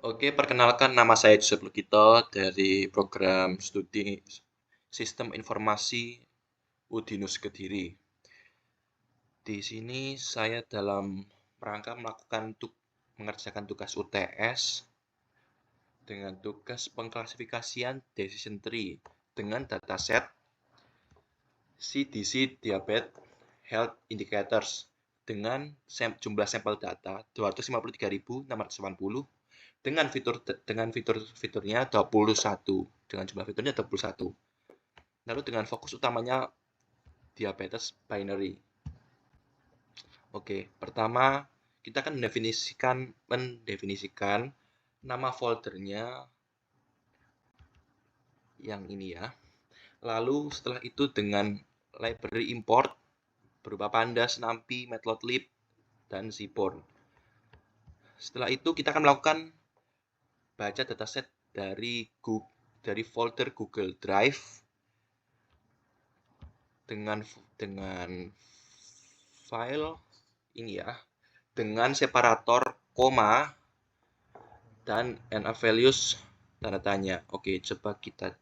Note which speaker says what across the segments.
Speaker 1: Oke, perkenalkan nama saya Joseph Lukito dari program studi Sistem Informasi Udinus Kediri. Di sini saya dalam rangka mengerjakan tugas UTS dengan tugas pengklasifikasian decision tree dengan dataset CDC Diabetes Health Indicators dengan jumlah sampel data 253.680 dengan fiturnya 21, dengan jumlah fiturnya 21. Lalu dengan fokus utamanya diabetes binary. Oke, pertama kita akan mendefinisikan nama foldernya yang ini ya. Lalu setelah itu dengan library import berupa pandas, numpy, matplotlib, dan seaborn. Setelah itu kita akan melakukan baca dataset dari folder Google Drive dengan file ini ya, dengan separator koma dan NA values tanda tanya. Oke, coba kita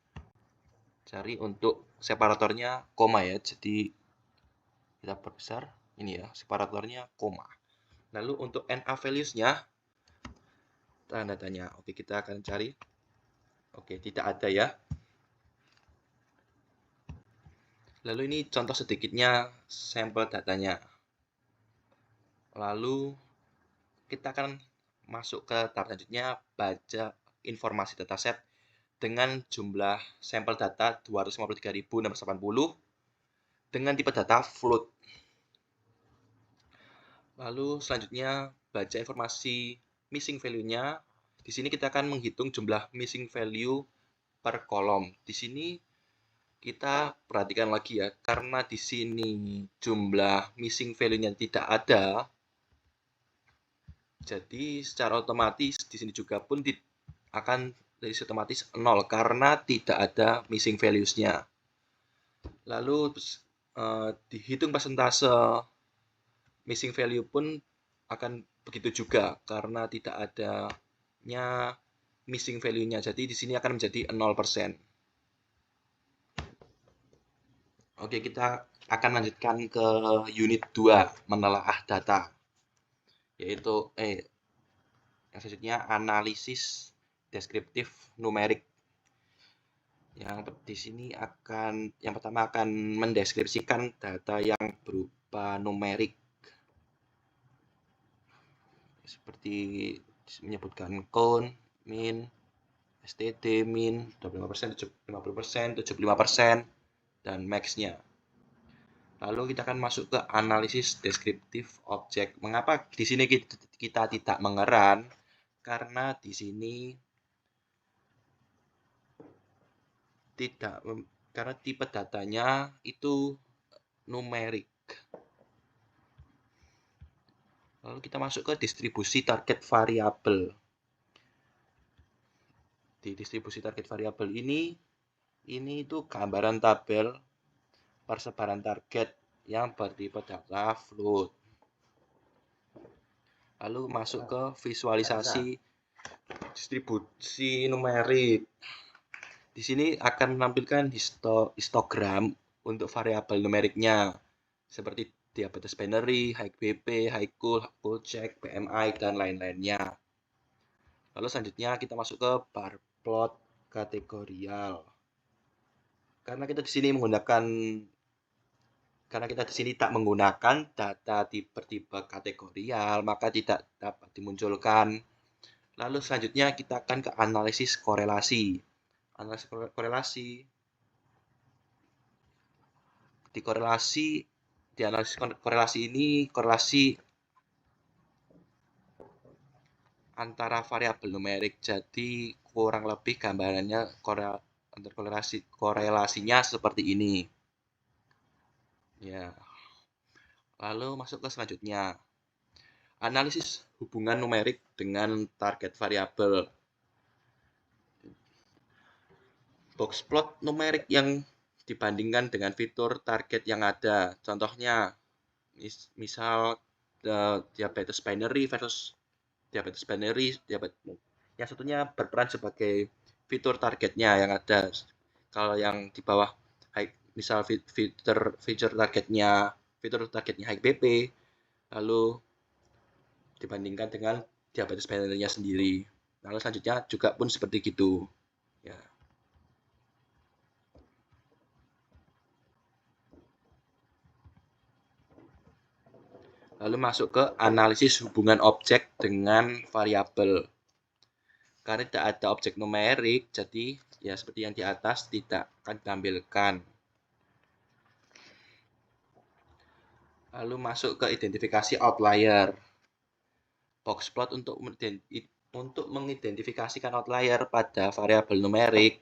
Speaker 1: cari untuk separatornya koma ya. Jadi kita perbesar ini ya, separatornya koma. Lalu untuk NA values-nya tanda tanya. Oke, kita akan cari. Oke, tidak ada ya. Lalu ini contoh sedikitnya sampel datanya. Lalu kita akan masuk ke tahap selanjutnya, baca informasi dataset dengan jumlah sampel data 253.680 dengan tipe data float. Lalu selanjutnya baca informasi missing value-nya. Di sini kita akan menghitung jumlah missing value per kolom. Di sini kita perhatikan lagi ya, karena di sini jumlah missing value-nya tidak ada, jadi secara otomatis di sini juga pun akan dari otomatis 0 karena tidak ada missing values-nya. Lalu dihitung persentase missing value pun akan begitu juga karena tidak adanya missing value-nya. Jadi di sini akan menjadi 0%. Oke, kita akan lanjutkan ke unit 2, menelaah data. Yaitu yang selanjutnya analisis deskriptif numerik. Yang di sini yang pertama akan mendeskripsikan data yang berupa numerik. Seperti menyebutkan count, min, STD, min, 25%, 50%, 75%, dan max-nya. Lalu kita akan masuk ke analisis deskriptif objek. Mengapa di sini kita tidak mengeran? Karena di sini karena tipe datanya itu numerik. Lalu kita masuk ke distribusi target variabel. Di distribusi target variabel ini itu gambaran tabel persebaran target yang bertipe data float. Lalu masuk ke visualisasi distribusi numerik. Di sini akan menampilkan histogram untuk variabel numeriknya seperti diabetes binary, HbP, HiCool, check, BMI, dan lain-lainnya. Lalu selanjutnya kita masuk ke bar plot kategorial. Karena kita di sini tak menggunakan data bertipe kategorial, maka tidak dapat dimunculkan. Lalu selanjutnya kita akan ke analisis korelasi. Di analisis korelasi ini korelasi antara variabel numerik. Jadi kurang lebih gambarannya korelasinya seperti ini. Ya. Lalu masuk ke selanjutnya. Analisis hubungan numerik dengan target variabel. Box plot numerik yang dibandingkan dengan fitur target yang ada. Contohnya, misal diabetes binary versus diabetes binary, yang satunya berperan sebagai fitur targetnya yang ada. Kalau yang di bawah misal fitur targetnya high BP, lalu dibandingkan dengan diabetes mellitusnya sendiri. Lalu selanjutnya juga pun seperti gitu. Ya. Lalu masuk ke analisis hubungan objek dengan variabel. Karena tidak ada objek numerik, jadi ya seperti yang di atas tidak akan ditampilkan. Lalu masuk ke identifikasi outlier. Boxplot untuk mengidentifikasikan outlier pada variabel numerik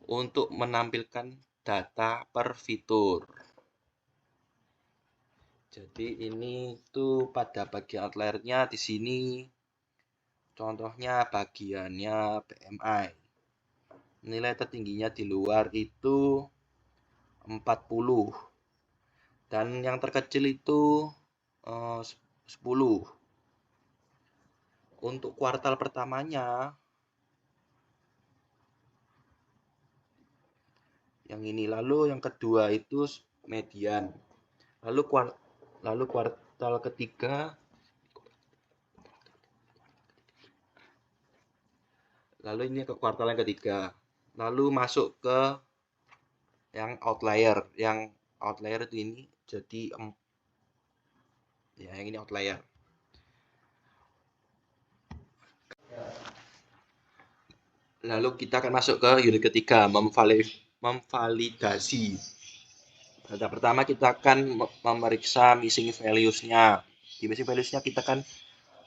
Speaker 1: untuk menampilkan data per fitur. Jadi ini tuh pada bagian outliernya di sini. Contohnya bagiannya BMI. Nilai tertingginya di luar itu 40. Dan yang terkecil itu 10. Untuk kuartal pertamanya, yang ini. Lalu yang kedua itu median. Lalu kuartal ketiga, lalu ini ke kuartal yang ketiga. Lalu masuk ke yang outlier. Yang outlier itu ini jadi ya yang ini outlier. Lalu kita akan masuk ke unit ketiga, memvalidasi. Data pertama kita akan memeriksa missing values-nya. Di missing values-nya kita akan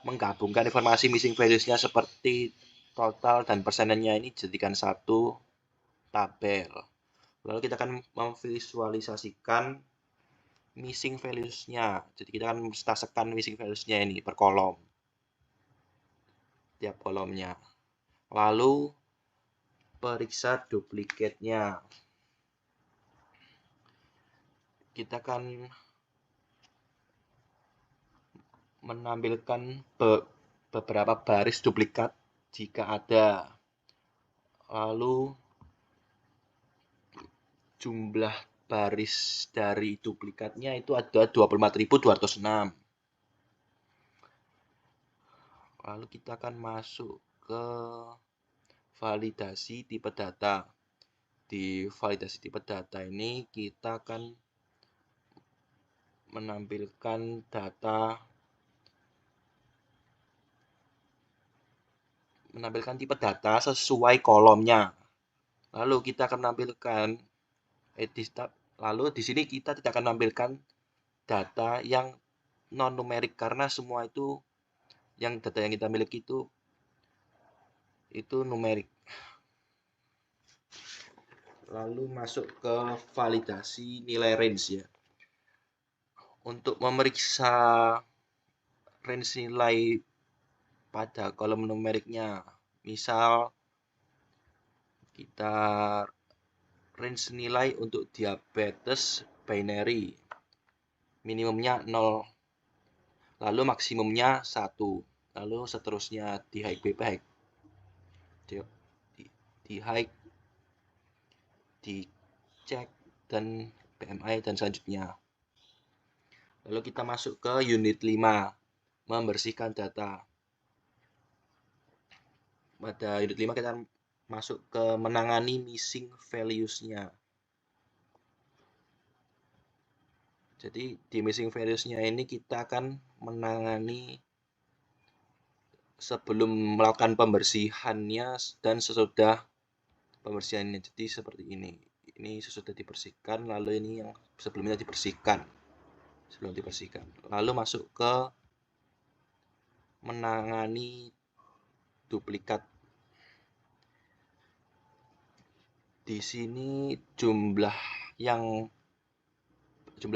Speaker 1: menggabungkan informasi missing values-nya seperti total dan persennya ini jadikan satu tabel. Lalu kita akan memvisualisasikan missing values-nya. Jadi kita akan menstaskan missing values-nya ini per kolom. Tiap kolomnya. Lalu periksa duplikatnya. Kita akan menampilkan beberapa baris duplikat jika ada. Lalu jumlah baris dari duplikatnya itu ada 25.206. Lalu kita akan masuk ke validasi tipe data. Di validasi tipe data ini kita akan menampilkan tipe data sesuai kolomnya. Lalu kita akan menampilkan lalu di sini kita tidak akan menampilkan data yang non numerik karena semua itu data yang kita miliki itu numerik. Lalu masuk ke validasi nilai range ya. Untuk memeriksa range nilai pada kolom numeriknya, misal kita range nilai untuk diabetes binary minimumnya 0, lalu maksimumnya 1, lalu seterusnya di high BP, di high, dicek, dan BMI dan selanjutnya. Lalu kita masuk ke unit 5, membersihkan data. Pada unit 5 kita masuk ke menangani missing values-nya. Jadi di missing values-nya ini kita akan menangani sebelum melakukan pembersihannya dan sesudah pembersihannya. Jadi seperti ini. Ini sesudah dibersihkan, lalu ini yang sebelumnya dibersihkan. Lalu masuk ke menangani duplikat. Di sini jumlah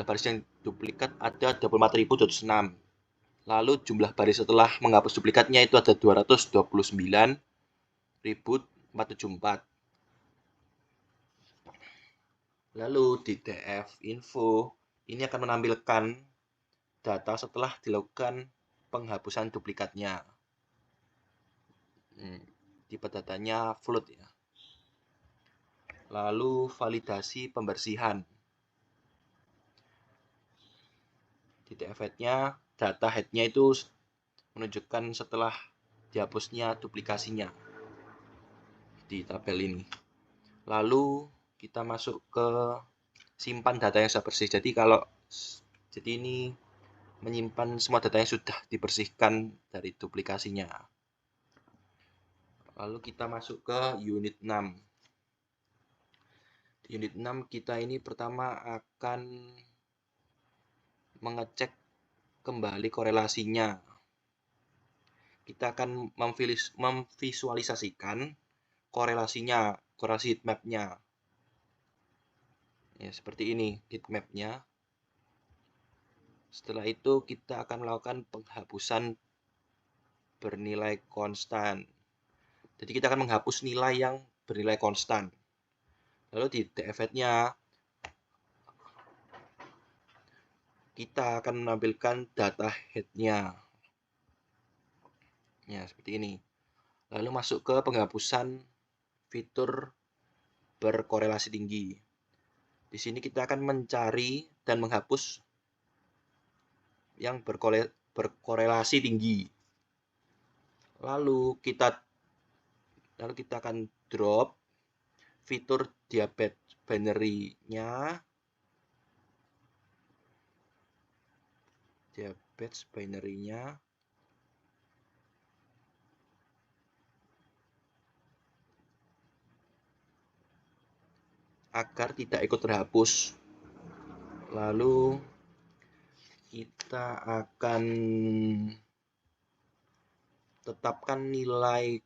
Speaker 1: baris yang duplikat ada 24.206. Lalu jumlah baris setelah menghapus duplikatnya itu ada 229.474. Lalu di DF info ini akan menampilkan data setelah dilakukan penghapusan duplikatnya. Tipe datanya float ya. Lalu validasi pembersihan. Di TF-head-nya, data head-nya itu menunjukkan setelah dihapusnya duplikasinya di tabel ini. Lalu kita masuk ke simpan data yang sudah bersih. Jadi ini menyimpan semua data yang sudah dibersihkan dari duplikasinya. Lalu kita masuk ke unit 6. Di unit 6 kita ini pertama akan mengecek kembali korelasinya. Kita akan memvisualisasikan korelasinya, korelasi heatmap-nya. Ya, seperti ini heatmap-nya. Setelah itu kita akan melakukan penghapusan bernilai konstan. Jadi kita akan menghapus nilai yang bernilai konstan. Lalu di TF-head-nya kita akan menampilkan data head-nya. Ya, seperti ini. Lalu masuk ke penghapusan fitur berkorelasi tinggi. Di sini kita akan mencari dan menghapus yang berkorelasi tinggi. Lalu kita akan drop fitur diabetes binary-nya. Agar tidak ikut terhapus. Lalu kita akan tetapkan nilai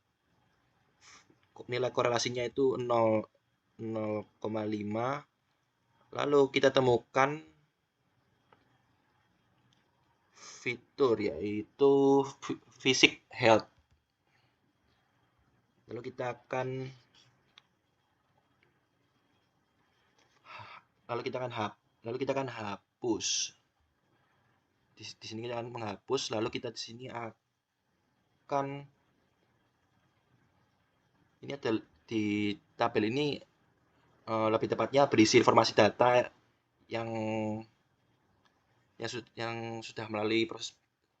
Speaker 1: korelasinya itu 0,5. Lalu kita temukan fitur yaitu physics health. Lalu kita akan hapus. Di sini kita akan menghapus, lalu kita di sini akan ada di tabel ini lebih tepatnya berisi informasi data yang sudah melalui proses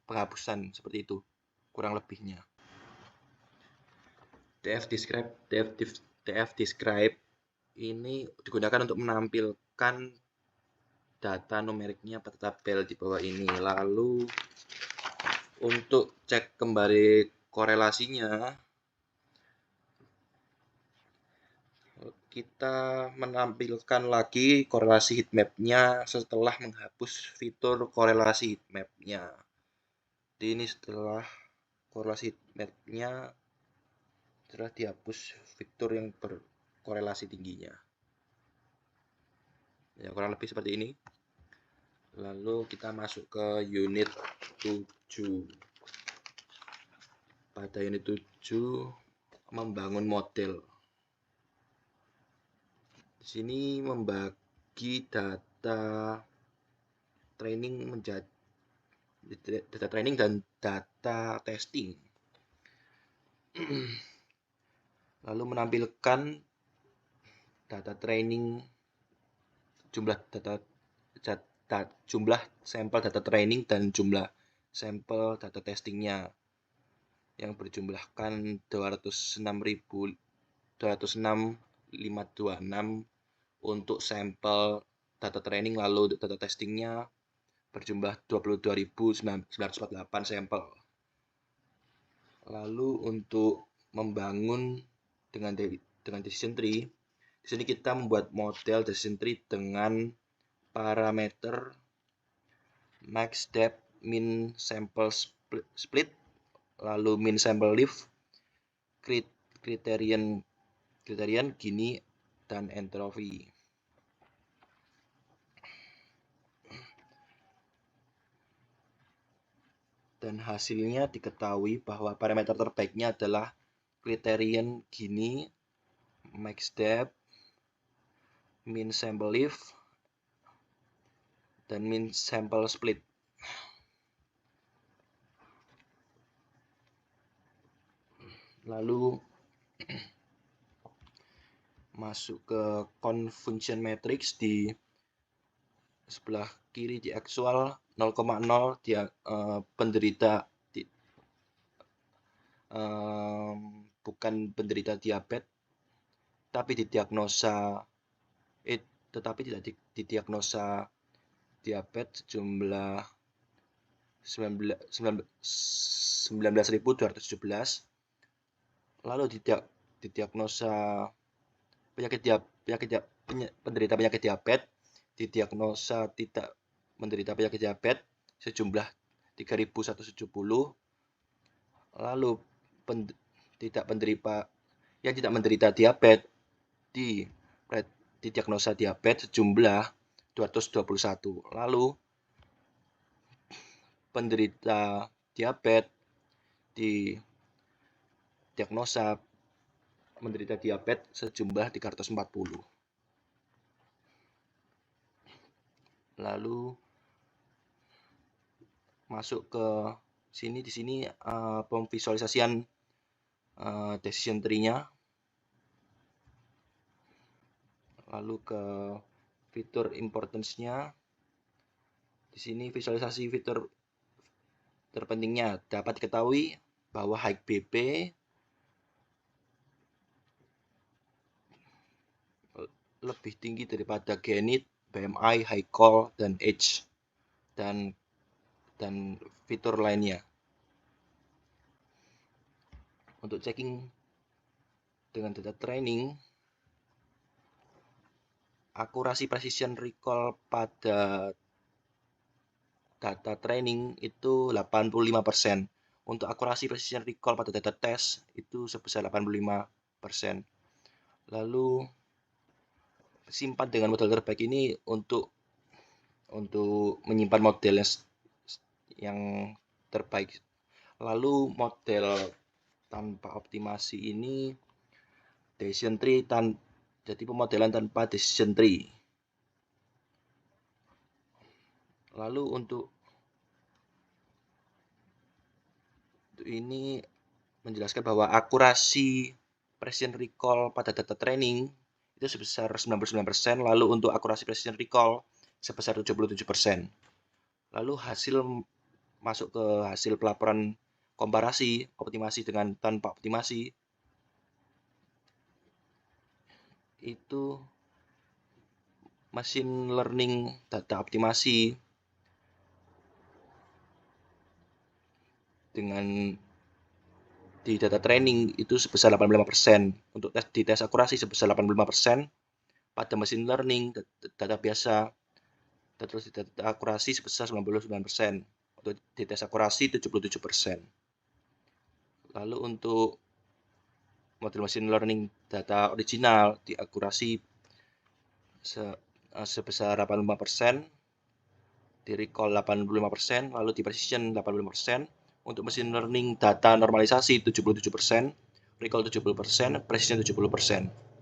Speaker 1: penghapusan, seperti itu kurang lebihnya. TF describe ini digunakan untuk menampilkan data numeriknya pada tabel di bawah ini. Lalu untuk cek kembali korelasinya, kita menampilkan lagi korelasi heatmap-nya setelah menghapus fitur korelasi heatmap-nya. Ini setelah korelasi heatmap-nya setelah dihapus fitur yang berkorelasi tingginya. Ya, kurang lebih seperti ini. Lalu kita masuk ke unit 7. Pada unit 7 membangun model. Di sini membagi data training menjadi data training dan data testing. Lalu menampilkan data training, jumlah sampel data training dan jumlah sampel data testingnya yang berjumlahkan 206.526 untuk sampel data training, lalu data testingnya berjumlah 22.948 sampel. Lalu untuk membangun dengan decision tree, di sini kita membuat model decision tree dengan parameter max depth, min sample split, lalu min sample lift, kriterian Gini, dan entropy. Dan hasilnya diketahui bahwa parameter terbaiknya adalah kriterian Gini, max depth, min sample lift, dan min sample split. Lalu masuk ke confusion matrix di sebelah kiri di aktual 0,0 dia penderita bukan penderita diabetes tapi tidak didiagnosa diabetes sejumlah 19.217. Lalu didiagnosa penderita penyakit diabetes didiagnosa tidak menderita penyakit diabetes sejumlah 3.170. Lalu yang tidak menderita diabetes didiagnosa diabetes sejumlah 221. Lalu penderita diabetes didiagnosa menderita diabetes sejumlah 340. Lalu masuk ke sini, di sini pemvisualisasian decision tree-nya. Lalu ke fitur importance-nya. Di sini visualisasi fitur terpentingnya dapat diketahui bahwa high BP lebih tinggi daripada GNIT, BMI, high call, dan age, dan fitur lainnya. Untuk checking dengan data training, akurasi precision recall pada data training itu 85%. Untuk akurasi precision recall pada data test itu sebesar 85%. Lalu simpan dengan model terbaik ini untuk menyimpan model yang terbaik. Lalu model tanpa optimasi ini decision tree jadi pemodelan tanpa decision tree. Lalu untuk ini menjelaskan bahwa akurasi precision recall pada data training itu sebesar 99%, lalu untuk akurasi precision recall sebesar 77%. Lalu masuk ke hasil pelaporan komparasi optimasi dengan tanpa optimasi itu machine learning data optimasi dengan di data training itu sebesar 85%, untuk di tes akurasi sebesar 85%, pada machine learning data biasa terus di data akurasi sebesar 99%, untuk di tes akurasi 77%. Lalu untuk model machine learning data original di akurasi sebesar 85%, di recall 85%, lalu di precision 85%, untuk machine learning data normalisasi 77%, recall 70%, precision 77%.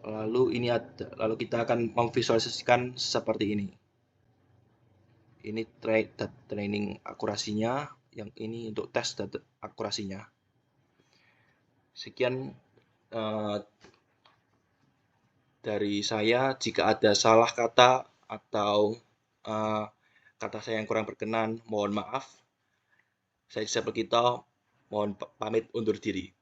Speaker 1: Lalu kita akan memvisualisasikan seperti ini. Ini training akurasinya, yang ini untuk tes data akurasinya. Sekian dari saya. Jika ada salah kata atau kata saya yang kurang berkenan, mohon maaf. Saya Gisel Pegito, mohon pamit undur diri.